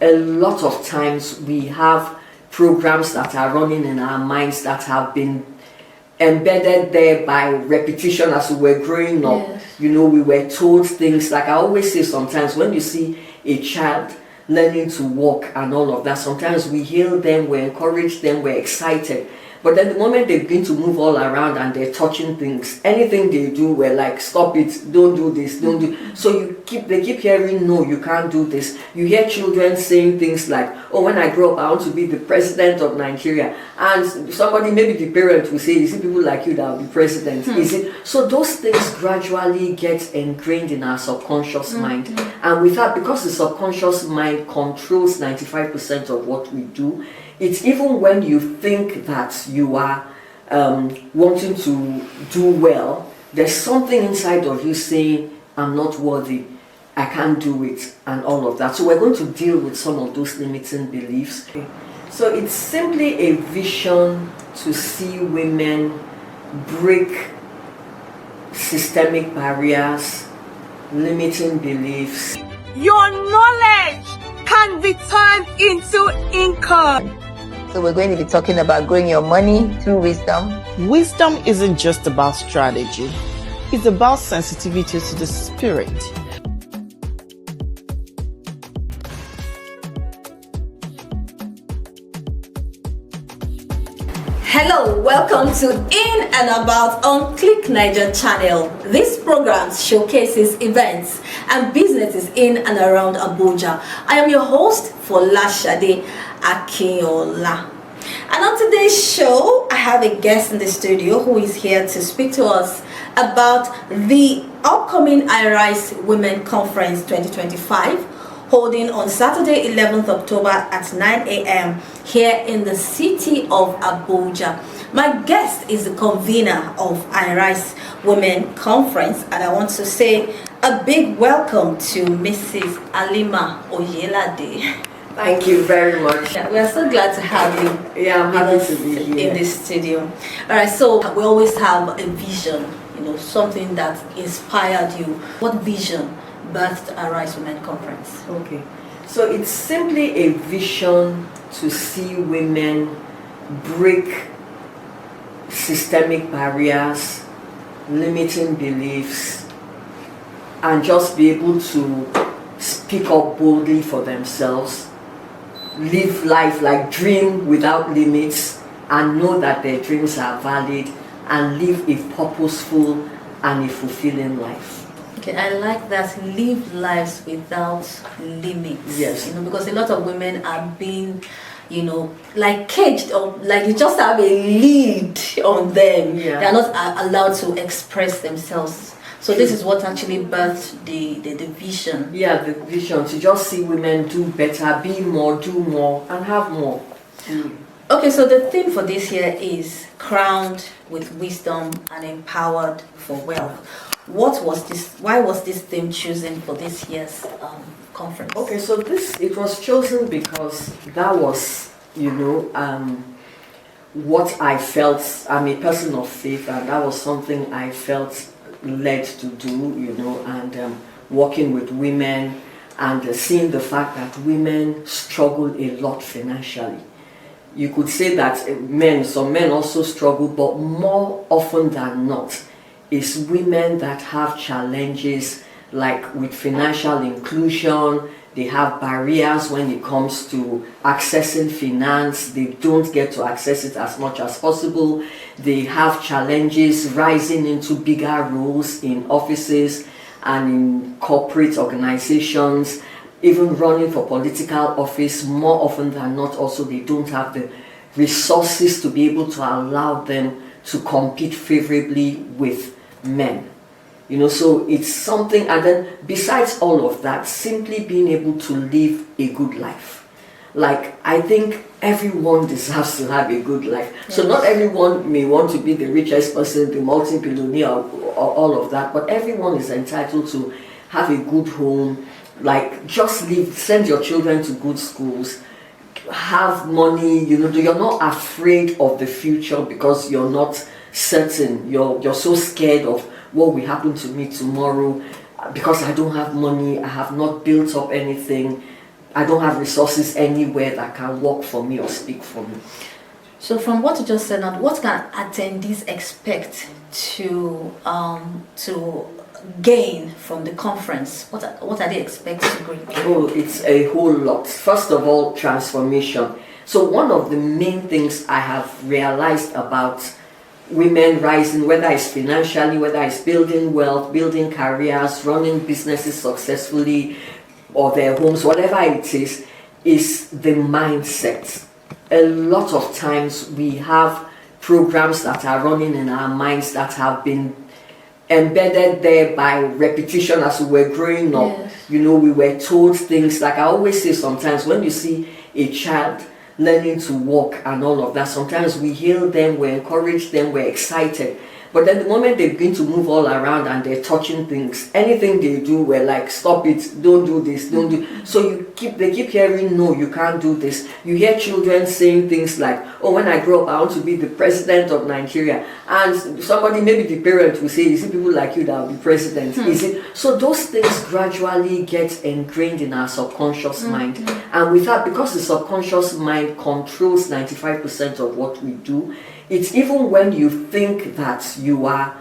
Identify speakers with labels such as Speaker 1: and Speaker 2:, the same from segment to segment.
Speaker 1: a lot of times we have programs that are running in our minds that have been embedded there by repetition as we were growing up.
Speaker 2: Yes.
Speaker 1: You know, we were told things like, I always say sometimes when you see a child learning to walk and all of that, sometimes we hail them, we encourage them, we're excited. But then the moment they begin to move all around and they're touching things, anything they do, we're like, stop it, don't do this, don't do. So they keep hearing, no, you can't do this. You hear children saying things like, oh, when I grow up, I want to be the president of Nigeria. And somebody, maybe the parent will say, is it people like you that will be president? Is it? So those things gradually get ingrained in our subconscious mind. And with that, because the subconscious mind controls 95% of what we do, it's even when you think that you are wanting to do well, there's something inside of you saying, I'm not worthy, I can't do it, and all of that. So we're going to deal with some of those limiting beliefs. So it's simply a vision to see women break systemic barriers, limiting beliefs.
Speaker 3: Your knowledge can be turned into income.
Speaker 4: So we're going to be talking about growing your money through wisdom.
Speaker 5: Wisdom isn't just about strategy. It's about sensitivity to the spirit.
Speaker 2: Hello, welcome to In and About on Click Niger channel. This program showcases events and businesses in and around Abuja. I am your host for Lashade Akinola. And on today's show, I have a guest in the studio who is here to speak to us about the upcoming iRise Women Conference 2025, holding on Saturday 11th October at 9 a.m. here in the city of Abuja. My guest is the convener of iRise Women Conference, and I want to say a big welcome to Mrs. Halima Oyelade.
Speaker 1: Thank you very much.
Speaker 2: Yeah, we are so glad to have you.
Speaker 1: Yeah, I'm happy to be here
Speaker 2: in this studio. All right, so we always have a vision, something that inspired you. What vision birthed iRise Women Conference?
Speaker 1: Okay, so it's simply a vision to see women break systemic barriers, limiting beliefs, and just be able to speak up boldly for themselves, live life, like dream without limits, and know that their dreams are valid, and live a purposeful and a fulfilling life.
Speaker 2: Okay, I like that. Live lives without limits.
Speaker 1: Yes.
Speaker 2: Because a lot of women are being, like caged, or like you just have a lead on them.
Speaker 1: Yeah.
Speaker 2: They are not allowed to express themselves. So this is what actually birthed the vision.
Speaker 1: Yeah, the vision to just see women do better, be more, do more, and have more.
Speaker 2: Okay, so the theme for this year is crowned with wisdom and empowered for wealth. What was this? Why was this theme chosen for this year's conference?
Speaker 1: Okay, so it was chosen because that was, what I felt. I'm a person of faith, and that was something I felt led to do, and working with women and seeing the fact that women struggle a lot financially. You could say that some men also struggle, but more often than not, it's women that have challenges like with financial inclusion. They have barriers when it comes to accessing finance. They don't get to access it as much as possible. They have challenges rising into bigger roles in offices and in corporate organizations, even running for political office. More often than not, also they don't have the resources to be able to allow them to compete favorably with men. So it's something, and then besides all of that, simply being able to live a good life. Like, I think everyone deserves to have a good life. Yes. So not everyone may want to be the richest person, the multi-billionaire, or all of that, but everyone is entitled to have a good home, like just live, send your children to good schools, have money, you're not afraid of the future because you're not certain, you're so scared of what will happen to me tomorrow because I don't have money, I have not built up anything. I don't have resources anywhere that can work for me or speak for me.
Speaker 2: So from what you just said now, what can attendees expect to gain from the conference? What are they expecting to gain?
Speaker 1: Oh, it's a whole lot. First of all, transformation. So one of the main things I have realized about women rising, whether it's financially, whether it's building wealth, building careers, running businesses successfully, or their homes, whatever it is the mindset. A lot of times we have programs that are running in our minds that have been embedded there by repetition as we were growing up.
Speaker 2: Yes.
Speaker 1: You know, we were told things like I always say sometimes when you see a child learning to walk and all of that, sometimes we hail them, we encourage them, we're excited. But then the moment they begin to move all around and they're touching things, anything they do, we're like, stop it, don't do this, don't do. So they keep hearing, no, you can't do this. You hear children saying things like, oh, when I grow up, I want to be the president of Nigeria. And somebody, maybe the parent will say, is it people like you that will be president? Is it? So those things gradually get ingrained in our subconscious mind. And with that, because the subconscious mind controls 95% of what we do, it's even when you think that you are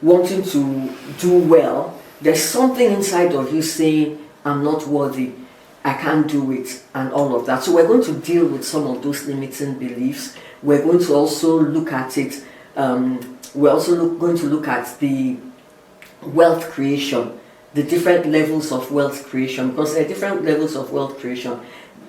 Speaker 1: wanting to do well, there's something inside of you saying, I'm not worthy, I can't do it, and all of that. So we're going to deal with some of those limiting beliefs. We're going to also look at it, we're also going to look at the wealth creation, the different levels of wealth creation, because there are different levels of wealth creation.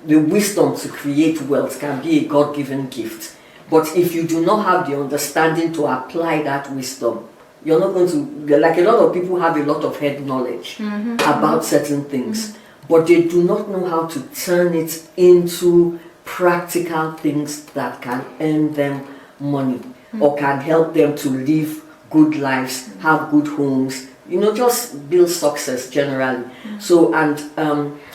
Speaker 1: The wisdom to create wealth can be a God-given gift. But if you do not have the understanding to apply that wisdom, you're not going to, like a lot of people have a lot of head knowledge about certain things, but they do not know how to turn it into practical things that can earn them money or can help them to live good lives, have good homes, you know, just build success generally. So, and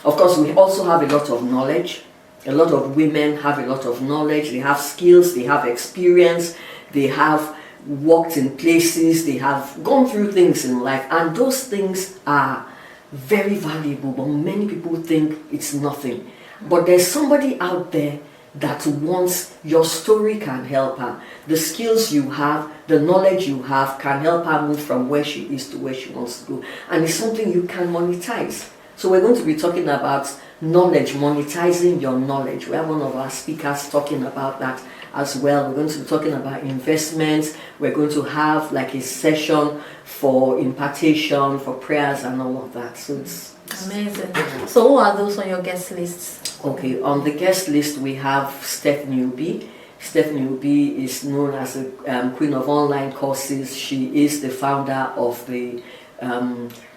Speaker 1: of course, we also have a lot of knowledge. A lot of women have a lot of knowledge, they have skills, they have experience, they have worked in places, they have gone through things in life, and those things are very valuable, but many people think it's nothing. But there's somebody out there that wants, your story can help her. The skills you have, the knowledge you have can help her move from where she is to where she wants to go. And it's something you can monetize. So we're going to be talking about knowledge, monetizing your knowledge. We have one of our speakers talking about that as well. We're going to be talking about investments. We're going to have like a session for impartation, for prayers and all of that. So it's
Speaker 2: amazing. So who are those on your guest lists?
Speaker 1: Okay, on the guest list we have Steph Newby. Steph Newby is known as the Queen of Online Courses. She is the founder of the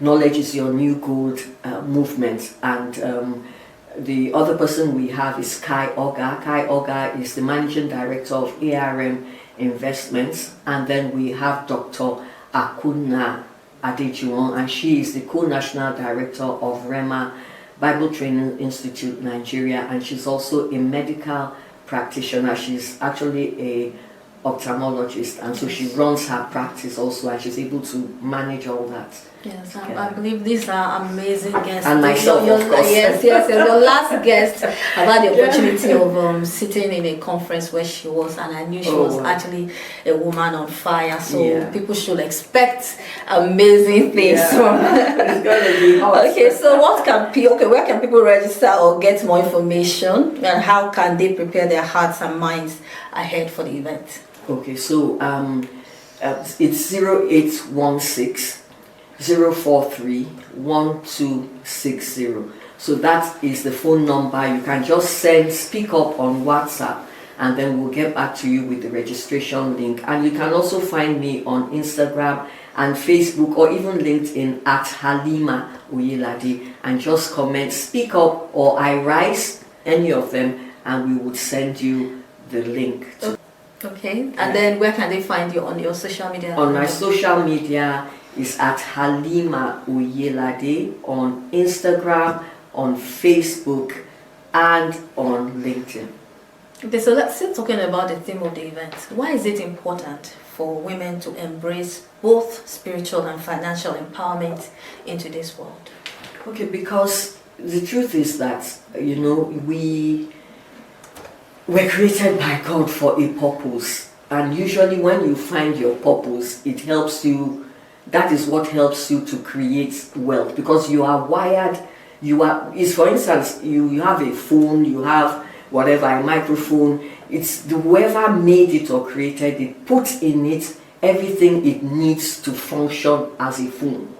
Speaker 1: Knowledge is Your New Gold movement, and the other person we have is Orga. Orga is the Managing Director of ARM Investments, and then we have Dr. Akunna Adejuwon, and she is the Co-National Director of rhema Bible Training Institute Nigeria, and she's also a medical practitioner. She's actually a ophthalmologist, and so she runs her practice also, and she's able to manage all that.
Speaker 2: Yes, I believe these are amazing guests.
Speaker 1: And myself, of course.
Speaker 2: Yes. Your last guest, I've had the opportunity of sitting in a conference where she was, and I knew she was actually a woman on fire. So people should expect amazing things from her.
Speaker 1: It's gonna be hot.
Speaker 2: Okay, so where can people register or get more information, and how can they prepare their hearts and minds ahead for the event?
Speaker 1: Okay, so it's 0816 043 1260. So that is the phone number. You can just speak up on WhatsApp, and then we'll get back to you with the registration link. And you can also find me on Instagram and Facebook, or even LinkedIn at Halima Oyelade, and just comment, speak up, or iRise, any of them, and we would send you the link.
Speaker 2: Okay, and then where can they find you on your social media?
Speaker 1: On my social media is at Halima Oyelade on Instagram, on Facebook, and on LinkedIn.
Speaker 2: Okay, so let's still talking about the theme of the event. Why is it important for women to embrace both spiritual and financial empowerment in today's world?
Speaker 1: Okay, because the truth is that, you know, we were created by God for a purpose. And usually when you find your purpose, it helps you, that is what helps you to create wealth, because you are wired, for instance, you have a phone, you have whatever, a microphone, it's the whoever made it or created it, put in it everything it needs to function as a phone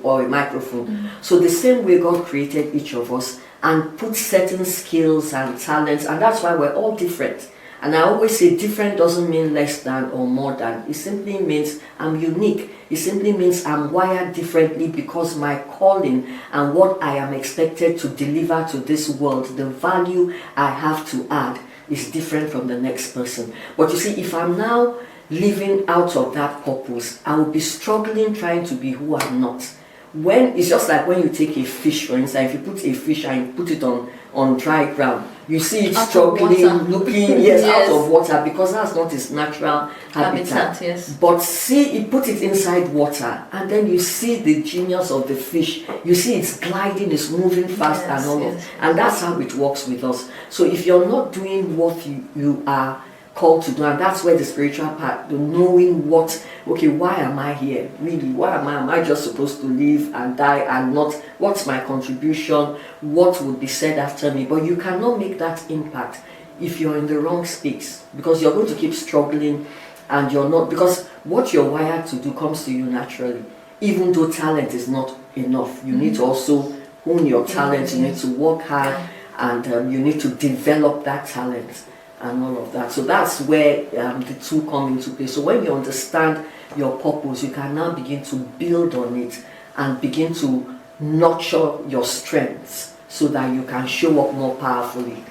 Speaker 1: or a microphone. So the same way God created each of us and put certain skills and talents, and that's why we're all different. And I always say different doesn't mean less than or more than. It simply means I'm unique. It simply means I'm wired differently, because my calling and what I am expected to deliver to this world, the value I have to add, is different from the next person. But you see, if I'm now living out of that purpose, I will be struggling trying to be who I'm not. When it's just like when you take a fish, for instance, if you put a fish and you put it on dry ground, you see it struggling, looking yes, out of water, because that's not its natural habitat.
Speaker 2: Yes.
Speaker 1: But see, you put it inside water, and then you see the genius of the fish. You see it's gliding, it's moving fast, and all of, and that's how it works with us. So if you're not doing what you are called to do, and that's where the spiritual part, the knowing what, okay, why am I here? Really, why am I just supposed to live and die and not, what's my contribution? What would be said after me? But you cannot make that impact if you're in the wrong space, because you're going to keep struggling, and you're not, because what you're wired to do comes to you naturally. Even though talent is not enough, you need to also hone your talent, you need to work hard, and you need to develop that talent and all of that. So that's where the two come into play. So when you understand your purpose, you can now begin to build on it and begin to nurture your strengths so that you can show up more powerfully.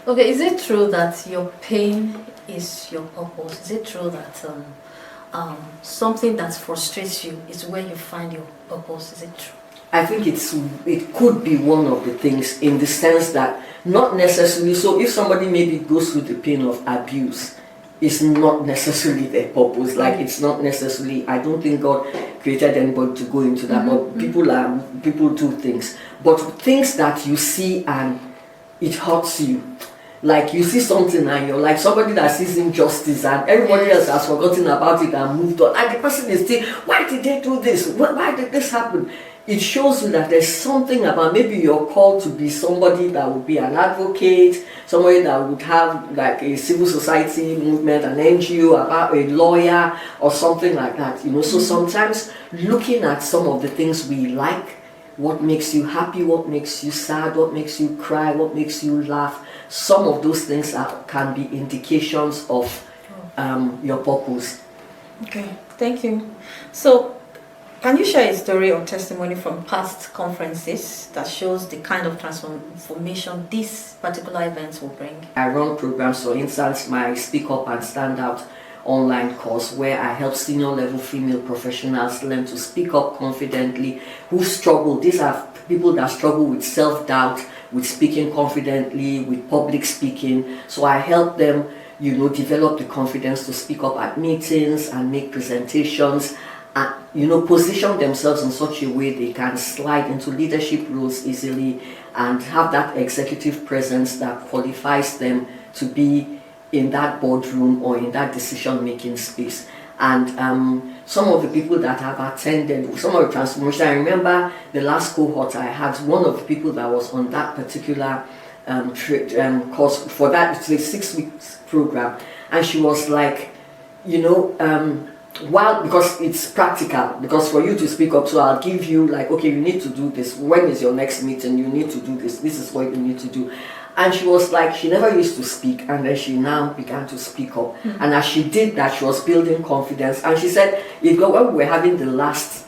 Speaker 2: Okay, is it true that your pain is your purpose? Is it true that something that frustrates you is where you find your purpose? Is it true?
Speaker 1: I think it could be one of the things, in the sense that not necessarily, so if somebody maybe goes through the pain of abuse, it's not necessarily their purpose. Like, it's not necessarily, I don't think God created anybody to go into that, but people do things. But things that you see and it hurts you. Like, you see something and you're like somebody that sees injustice and everybody else has forgotten about it and moved on, and the person is still, why did they do this? Why did this happen? It shows you that there's something about, maybe you're called to be somebody that would be an advocate, somebody that would have like a civil society movement, an NGO, about a lawyer or something like that, you know. So sometimes looking at some of the things we like, what makes you happy, what makes you sad, what makes you cry, what makes you laugh, some of those things can be indications of your purpose.
Speaker 2: Okay, thank you. So, can you share a story or testimony from past conferences that shows the kind of transformation these particular events will bring?
Speaker 1: I run programs, for instance, my Speak Up and Stand Out online course, where I help senior level female professionals learn to speak up confidently, who struggle. These are people that struggle with self-doubt, with speaking confidently, with public speaking. So I help them, you know, develop the confidence to speak up at meetings and make presentations, and, you know, position themselves in such a way they can slide into leadership roles easily and have that executive presence that qualifies them to be in that boardroom or in that decision-making space. And some of the people that have attended, some of the transformation, I remember the last cohort I had, one of the people that was on that particular course for that, it's a 6 weeks program, and she was like, you know, because it's practical, because for you to speak up, so I'll give you like, okay, you need to do this, when is your next meeting, you need to do this, this is what you need to do. And she was like, she never used to speak, and then she now began to speak up. And as she did that, she was building confidence. And she said, when we were having the last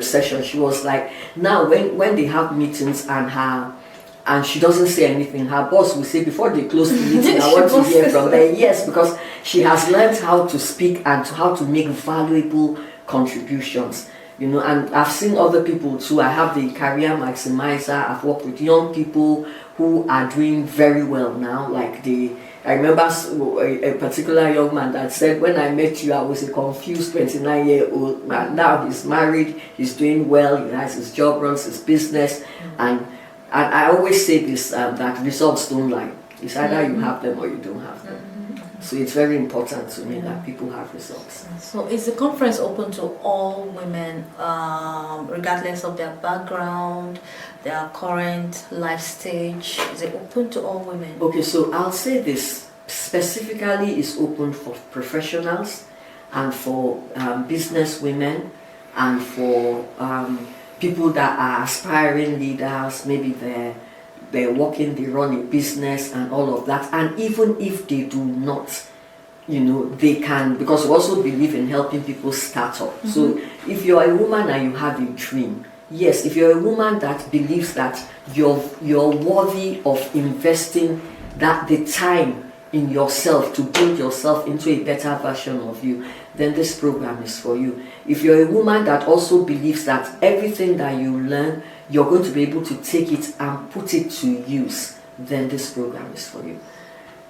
Speaker 1: session, she was like, now when they have meetings and she doesn't say anything, her boss will say, before they close the meeting, I want to hear from her. Yes, because she has learned how to speak and how to make valuable contributions. You know, and I've seen other people too. I have the career maximizer. I've worked with young people who are doing very well now. Like I remember a particular young man that said, when I met you, I was a confused 29-year-old man. Now he's married, he's doing well, he has his job, runs his business, and And I always say this, that results don't lie. It's either you have them or you don't have them. So it's very important to me that people have results.
Speaker 2: So is the conference open to all women, regardless of their background, their current life stage? Is it open to all women?
Speaker 1: Okay, so I'll say this. Specifically, it's open for professionals and for business women and for people that are aspiring leaders. Maybe they're working, they run a business and all of that. And even if they do not, they can, because we also believe in helping people start up. So if you're a woman and you have a dream, yes, if you're a woman that believes that you're worthy of investing the time in yourself to build yourself into a better version of you, then this program is for you. If you're a woman that also believes that everything that you learn, you're going to be able to take it and put it to use, then this program is for you.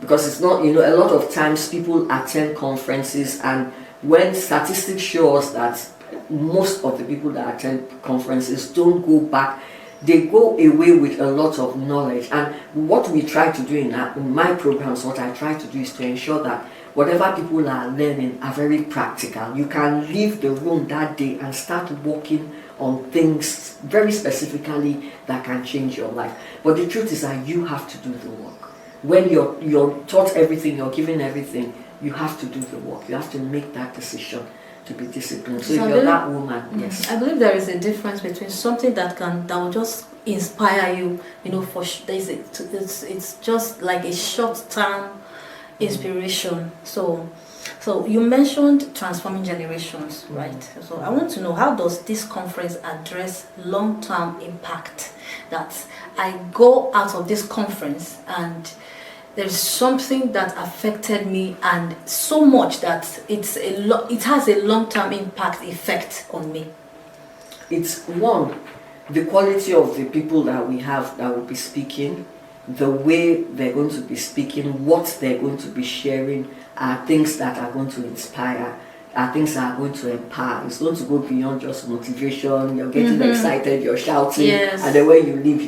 Speaker 1: Because it's not, a lot of times people attend conferences, and when statistics show us that most of the people that attend conferences don't go back, they go away with a lot of knowledge. And what we try to do in my programs, what I try to do is to ensure that whatever people are learning are very practical. You can leave the room that day and start working on things very specifically that can change your life. But the truth is that you have to do the work. When you're taught everything, you're given everything, you have to do the work. You have to make that decision to be disciplined. So if you're that woman, yes.
Speaker 2: I believe there is a difference between something that will just inspire you, for it's just like a short-term inspiration. So you mentioned transforming generations, right? So I want to know, how does this conference address long-term impact? That I go out of this conference and there's something that affected me, and so much that it has a long-term impact effect on me.
Speaker 1: It's one, the quality of the people that we have that will be speaking, the way they're going to be speaking, what they're going to be sharing are things that are going to inspire, are things that are going to empower. It's going to go beyond just motivation. You're getting excited, you're shouting, and then when you leave,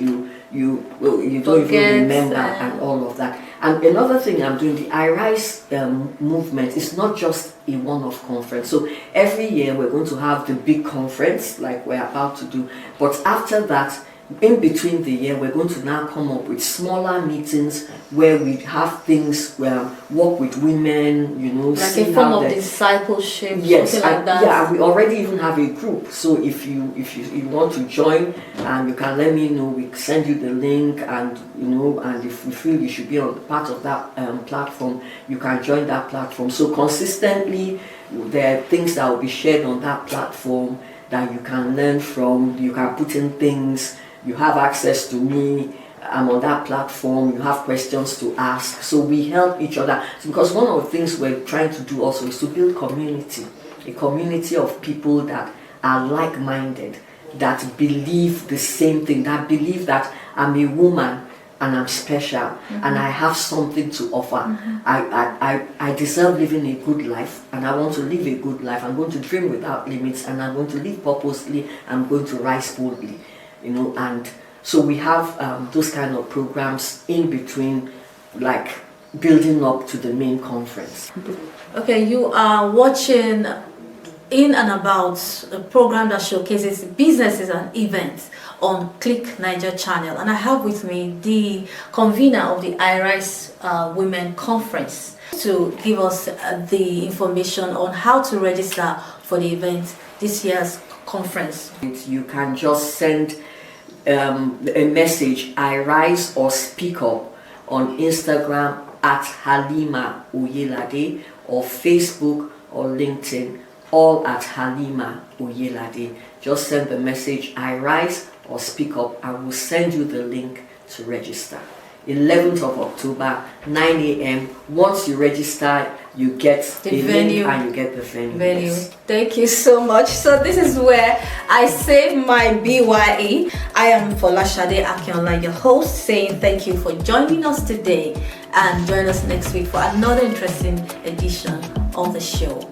Speaker 1: you don't even remember and all of that. And another thing I'm doing, the iRise movement is not just a one-off conference. So every year we're going to have the big conference like we're about to do, but after that, in between the year, we're going to now come up with smaller meetings where we have things where work with women,
Speaker 2: like a form of discipleship,
Speaker 1: yes,
Speaker 2: something like that.
Speaker 1: Yeah, we already even have a group. So if you want to join, and you can let me know, we send you the link, and and if you feel you should be on part of that platform, you can join that platform. So consistently, there are things that will be shared on that platform that you can learn from. You can put in things. You have access to me. I'm on that platform. You have questions to ask. So we help each other. Because one of the things we're trying to do also is to build community. A community of people that are like-minded, that believe the same thing, that believe that I'm a woman and I'm special and I have something to offer. I deserve living a good life, and I want to live a good life. I'm going to dream without limits, and I'm going to live purposely. I'm going to rise boldly. And so we have those kind of programs in between, like building up to the main conference.
Speaker 2: Okay, you are watching In and About, a program that showcases businesses and events on Click Niger channel, and I have with me the convener of the iRise Women Conference to give us the information on how to register for the event, this year's conference.
Speaker 1: You can just send a message, iRise or Speak Up, on Instagram at Halima Oyelade, or Facebook or LinkedIn, all at Halima Oyelade. Just send the message iRise or Speak Up, and we'll send you the link to register. 11th of October, 9 a.m. Once you register, you get the venue and you get the venue. Yes.
Speaker 2: Thank you so much. So this is where I save my BYE. I am Folashade Akunna, your host, saying thank you for joining us today, and join us next week for another interesting edition of the show.